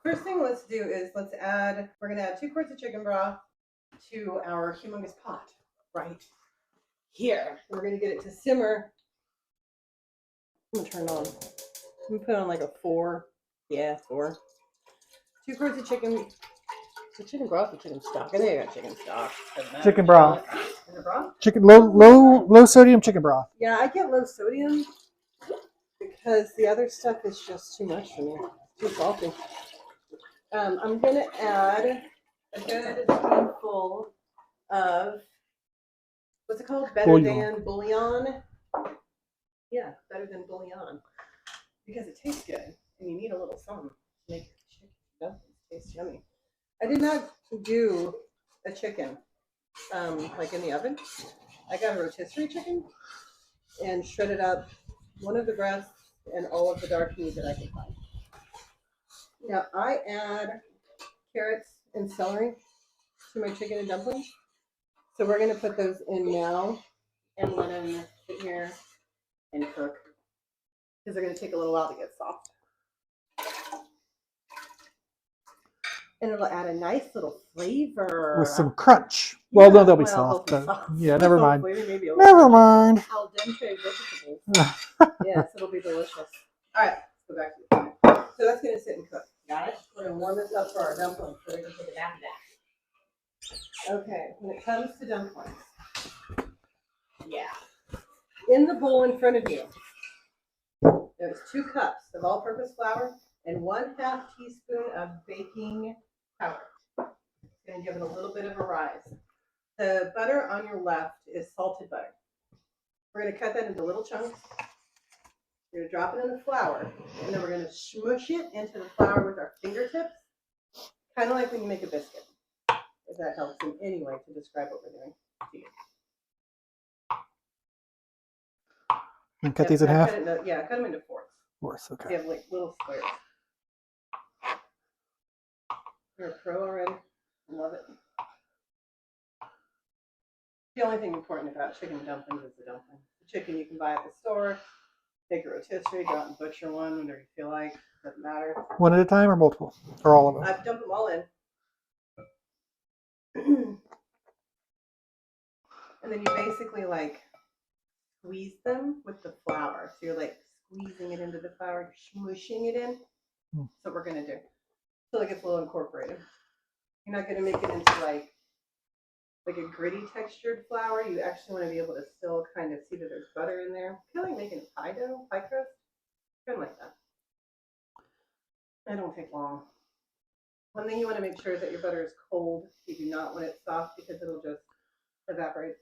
First thing let's do is we're going to add 2 quarts of chicken broth to our humongous pot right here. We're going to get it to simmer. I'm going to turn it on. I'm going to put on like a 4. Yeah, 4. 2 quarts of chicken. The chicken broth or chicken stock? I think I got chicken stock. Chicken broth. Is it broth? Chicken low sodium chicken broth. Yeah, I get low sodium because the other stuff is just too much for me. Too salty. I'm gonna add a good spoonful of what's it called? Than bullion. Yeah, better than bullion because it tastes good, and you need a little something to make chicken dumplings taste yummy. I did not do a chicken like in the oven. I got a rotisserie chicken and shredded up one of the breasts and all of the dark meat that I could find. Now I add carrots and celery to my chicken and dumplings. So we're going to put those in now and let them sit here and cook because they're going to take a little while to get soft. And it'll add a nice little flavor. With some crunch. Well, no, they'll be soft. But yeah, never mind. Never mind. Al dente vegetables. Yes, it'll be delicious. All right, let's go back to the pan. So that's going to sit and cook. Got it? We're going to warm this up for our dumplings so we can take it after that. Okay, when it comes to dumplings. Yeah. In the bowl in front of you, there's 2 cups of all-purpose flour and 1/2 teaspoon of baking powder. It's going to give it a little bit of a rise. The butter on your left is salted butter. We're going to cut that into little chunks. We're going to drop it in the flour, and then we're going to smush it into the flour with our fingertips, kind of like when you make a biscuit, if that helps in any way to describe what we're doing to you. And cut these in half? Cut them into fourths. Okay. You have like little squares. You're a pro already. I love it. The only thing important about chicken dumplings is the dumpling. The chicken you can buy at the store. Take a rotisserie, go out and butcher one whenever you feel like. Doesn't matter. One at a time or multiple? Or all of them? I've dumped them all in. And then you basically like squeeze them with the flour. So you're like squeezing it into the flour, you're smushing it in. That's what we're going to do. So it gets a little incorporated. You're not going to make it into like a gritty textured flour. You actually want to be able to still kind of see that there's butter in there. Kind of like making a pie dough, pie crust. Kind of like that. That don't take long. One thing you want to make sure is that your butter is cold. You do not want it soft because it'll just evaporate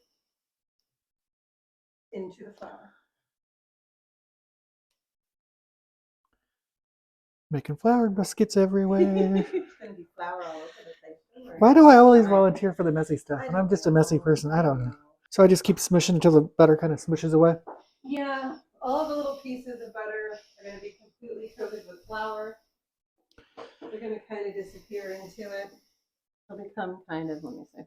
into the flour. Making flour biscuits everywhere. It's going to be flour all over the place. Why do I always volunteer for the messy stuff? And I'm just a messy person. I don't know. So I just keep smushing until the butter kind of smushes away? Yeah. All the little pieces of butter are going to be completely coated with flour. They're going to kind of disappear into it. They'll become kind of, let me see.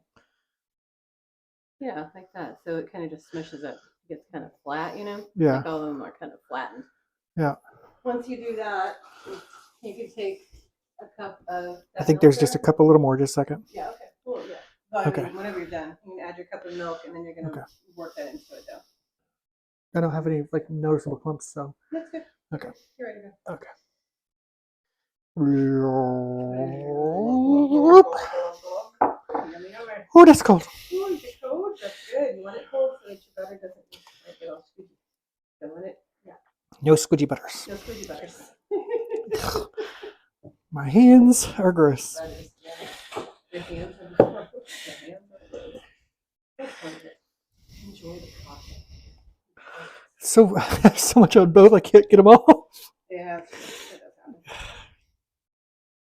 Yeah, like that. So it kind of just smushes it. It gets kind of flat, you know? Yeah. Like all of them are kind of flattened. Yeah. Once you do that, you can take a cup of... I think there's just a cup, a little more, just a second. Yeah, okay. Cool, yeah. But Okay. I mean, whenever you're done, you can add your cup of milk and then you're going to work that into a dough. I don't have any like noticeable clumps, so. That's good. Okay. You're ready to go. Okay. Oh, that's cold. Oh, is it cold? That's good. You want it cold so that your butter doesn't like get all squeaky. You want it? Yeah. No squidgy butters. No squeaky butters. My hands are gross. That is, yeah. Your hands are gross. Your hands are gross. That's fun. Enjoy the coffee. So much on both, I can't get them all. Yeah, it does happen.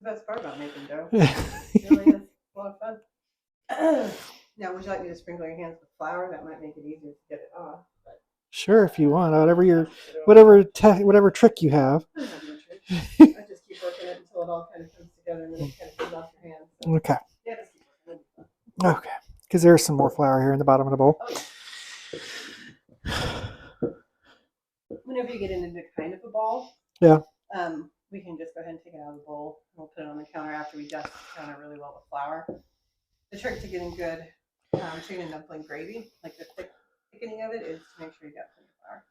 The best part about making dough. It really is a lot of fun. Now, would you like me to sprinkle your hands with flour? That might make it easier to get it off. But Sure, if you want, whatever trick you have. I don't have no trick. I just keep working it until it all kind of comes together and then it kind of comes off your hands. So, Okay. yeah, just keep working it. Okay. Because there's some more flour here in the bottom of the bowl. Oh, yeah. Whenever you get into kind of a ball, Yeah. when we can just go ahead and take it out of the bowl. We'll put it on the counter after we dust the counter really well with flour. The trick to getting good chicken and dumpling gravy, like the thickening of it, is to make sure you got plenty of flour.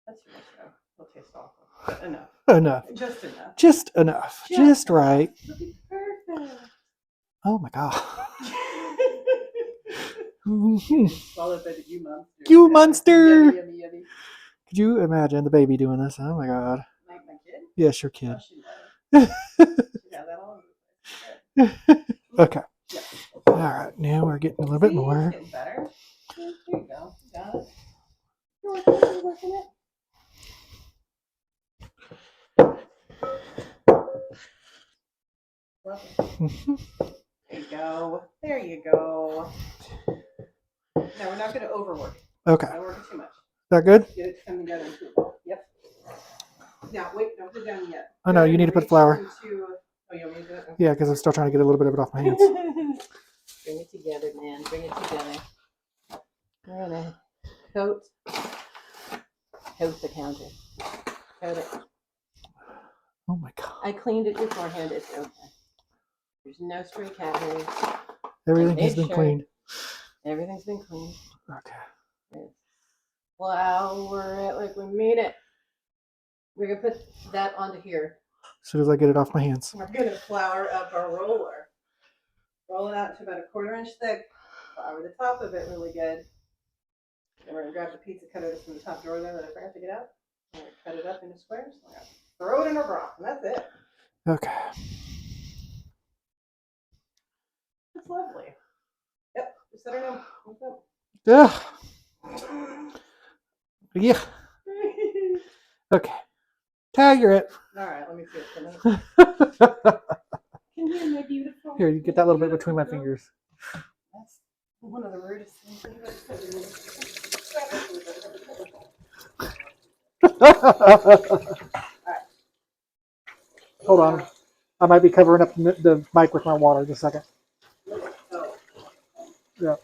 That's too much though. It'll taste awful. But enough. Enough. Just enough. Just enough. Just right. It'll be perfect. Oh my god. Swallowed by the you monster. You monster. Yummy, yummy, yummy. Could you imagine the baby doing this? Oh my god. My kid? Yes, your kid. Oh, she knows. She has that all over the place. Okay. Yeah. All right. Now we're getting a little bit more. It's getting better. There you go. You got it. You're working it. There you go. There you go. Now we're not going to overwork. Okay. Don't work it too much. Is that good? Get it to come together into a ball. Yep. Now wait, don't put it down yet. Oh no, you need to put flour. Oh, you want me to do it? Okay. Yeah, because I'm still trying to get a little bit of it off my hands. Bring it together, man. Bring it together. We're gonna coat the counter. Coat it. Oh my god. I cleaned it beforehand. It's okay. There's no stray cat hairs. Everything has been cleaned. Everything's been cleaned. Okay. Flour it like we mean it. We're gonna put that onto here. As soon as I get it off my hands. We're gonna flour up our roller. Roll it out to about 1/4 inch thick. Flour the top of it really good. Then we're gonna grab the pizza cutter that's in the top drawer there that I forgot to get out. We're gonna cut it up into squares. We're gonna throw it in our broth, and that's it. Okay. It's lovely. Yep. Just let her know. What's up? Yeah. Yeah. Okay. Tiger it. All right. Let me see it tonight. Can you hear my beautiful? Here, you get that little bit between my fingers. That's one of the rudest things I've ever said. Hold on. I might be covering up the mic with my water. Just a second. Yeah.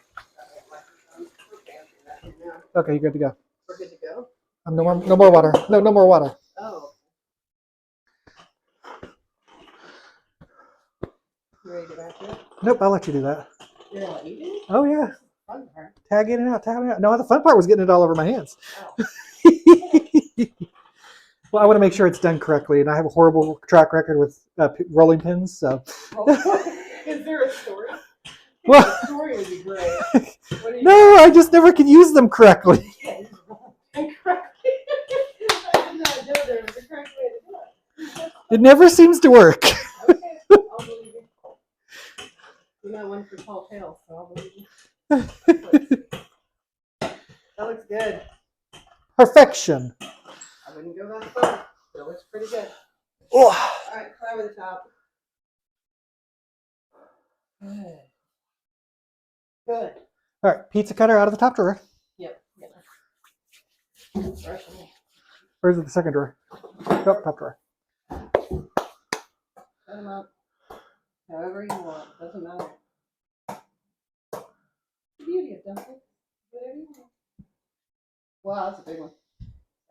Okay, you're good to go. We're good to go? No more water. No more water. Oh. You ready to get back to it? Nope, I'll let you do that. You're gonna let me do it? Oh yeah. Fun part. Tag in and out, tag in and out. No, the fun part was getting it all over my hands. Oh. Well, I want to make sure it's done correctly, and I have a horrible track record with rolling pins. So. Is there a story? Well, the story would be great. No, I just never can use them correctly. Incorrectly. I did not know there was a correct way to do it. It never seems to work. Okay, I'll believe you. You got one for tall tales, so I'll believe you. That looks good. Perfection. I wouldn't go that far, but it looks pretty good. Oh. All right, climb to the top. Good. Good. All right, pizza cutter out of the top drawer. Yep. Where's the second drawer? Oh, top drawer. Set them up however you want. Doesn't matter. The beauty of dumplings. Whatever you want. Wow, that's a big one.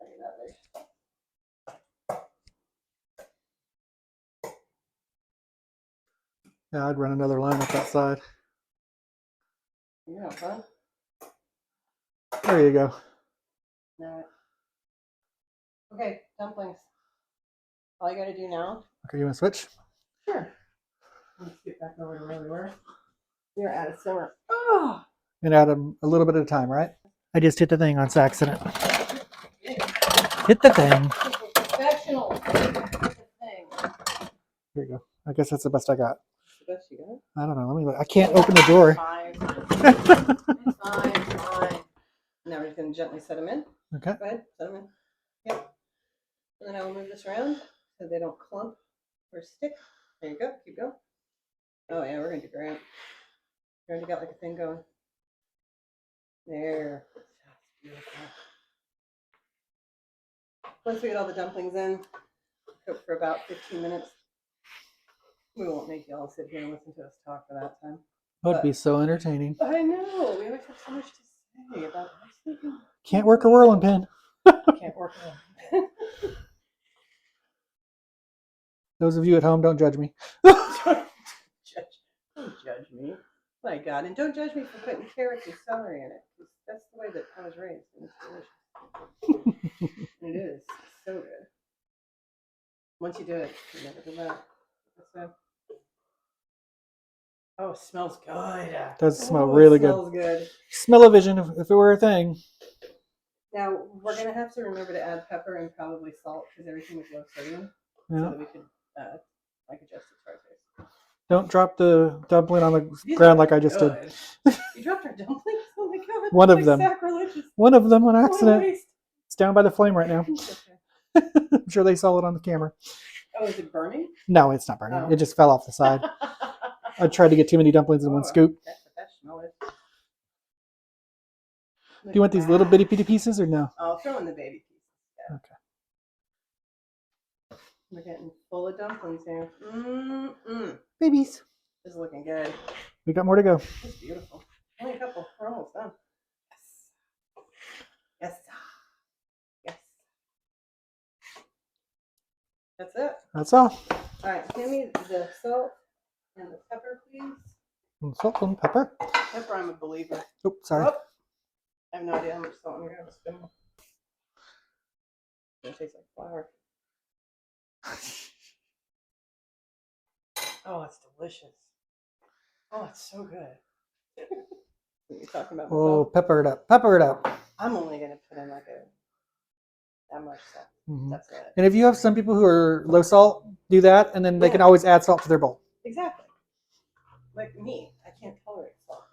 I get that big. Yeah, I'd run another line up that side. You have fun? There you go. All right. Okay, dumplings. All you got to do now. Okay, you want to switch? Sure. Let's get back over to where we were. We're at a simmer. Oh! And add them a little bit at a time, right? I just hit the thing on accident. Hit the thing. Professional. Hit the thing. Here you go. I guess that's the best I got. The best you got? I don't know. Let me look. I can't open the door. Fine. It's fine. Now we're just going to gently set them in. Okay. Go ahead. Set them in. Yep. And then I will move this around so they don't clump or stick. There you go. Keep going. Oh, yeah. We're going to do great. You already got like a thing going. There. That's beautiful. Once we get all the dumplings in, cook for about 15 minutes. We won't make y'all sit here and listen to us talk for that time. That would be so entertaining. I know. We always have so much to say about housekeeping. Can't work a whirling pin. Can't work it. Those of you at home, don't judge me. Don't judge me. My God, and don't judge me for putting carrots and celery in it. 'Cause that's the way that I was raised, and it's delicious. It is so good. Once you do it, you never go back. So, oh, it smells good. It does smell Oh, really it good. smells good. Smell-o-vision, if it were a thing. Now we're gonna have to remember to add pepper and probably salt because everything is low sodium, so Yeah. that we could like adjust it to our taste. Don't drop the dumpling on the These ground are like I just did. good. You dropped our dumplings? Oh my God! One that's of like them. Sacrilegious. One of them on What a accident. waste. It's down by the flame right now. Okay. I'm sure they saw it on the camera. Oh, is it burning? No, it's not burning. Oh. It just fell off the side. I tried to get too many dumplings in one scoop. That's professional. Do you want these little bitty bitty pieces or no? I'll throw in the baby pieces. Yeah. Okay. We're getting full of dumplings here. Mmm. Babies. This is looking good. We got more to go. It's beautiful. Only a couple. We're almost done. Yes. Yes. Yes. That's it. That's all. All right. Give me the salt and the pepper, please. And salt and pepper. Pepper, I'm a believer. Oh, sorry. Oh, I have no idea how much salt I'm going to have a spoon. It tastes like flour. Oh, it's delicious. Oh, it's so good. You're talking about Oh, myself? pepper it up. Pepper it up. I'm only going to put in like that much salt. Mm-hmm. That's it. And if you have some people who are low salt, do that, and then they can always add salt to their bowl. Exactly. Like me, I can't tolerate salt.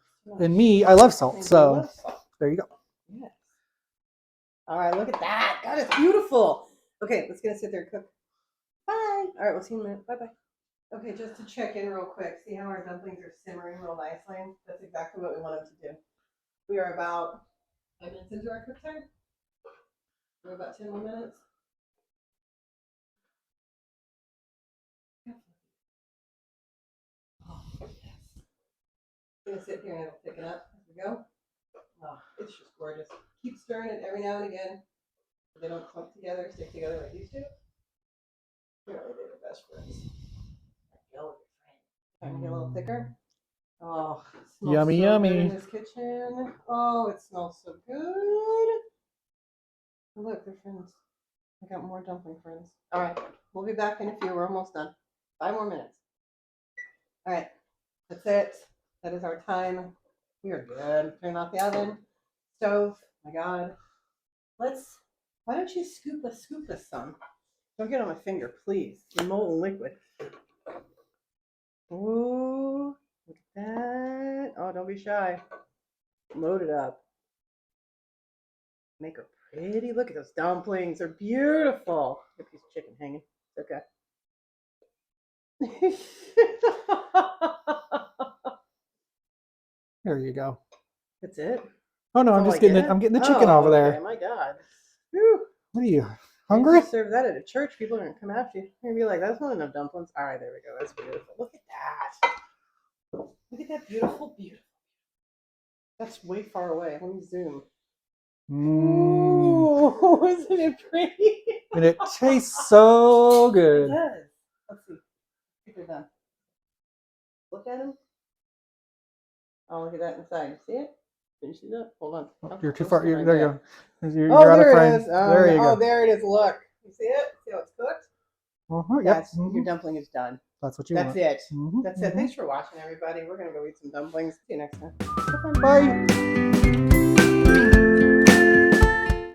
And me, I love salt, Maybe so you love salt. there you go. Yes. All right, look at that. God, it's beautiful. Okay, let's get it sit there and cook. Bye. All right, we'll see you in a minute. Bye-bye. Okay, just to check in real quick. See how our dumplings are simmering real nicely? That's exactly what we want them to do. We are about 5 minutes into our cook time. We're about 10 more minutes. Oh, yes. I'm going to sit here and it'll pick it up as we go. Oh, it's just gorgeous. Keep stirring it every now and again. They don't clump together, stick together like these two. Really, they're the best friends. Trying to get a little thicker. Oh, it smells Yummy, so yummy. good in this kitchen. Oh, it smells so good. Look, they're friends. I got more dumpling friends. All right, we'll be back in a few. We're almost done. 5 more minutes. All right, that's it. That is our time. We are good. Turn off the oven, stove. My God. Why don't you scoop us some? Don't get on my finger, please. The molten liquid. Ooh, look at that. Oh, don't be shy. Load it up. Make her pretty. Look at those dumplings. They're beautiful. A piece of chicken hanging. It's okay. There you go. That's it. Oh no, I'm just getting it. I'm getting the chicken over there. Okay, my God. Whew. What are you hungry? If you serve that at a church, people are gonna come after you. They're gonna be like, "That's not enough dumplings." All right, there we go. That's beautiful. Look at that. Look at that beautiful, beautiful. That's way far away. Let me zoom. Ooh, isn't it pretty? And it tastes so It good. does. Let's see. If they're done. Look at them. Oh, look at that inside. You see it? Can you see that? Hold on. Oh, You're too far. right There you there. go. You're Oh, out of there frame. it is. Oh, There you go. there it is. Look. You see it? See how it's cooked? Yep. That's your dumpling is done. That's what you That's want. it. Mhm, That's it. Thanks for watching, everybody. We're gonna go eat some dumplings. See you next time. Bye.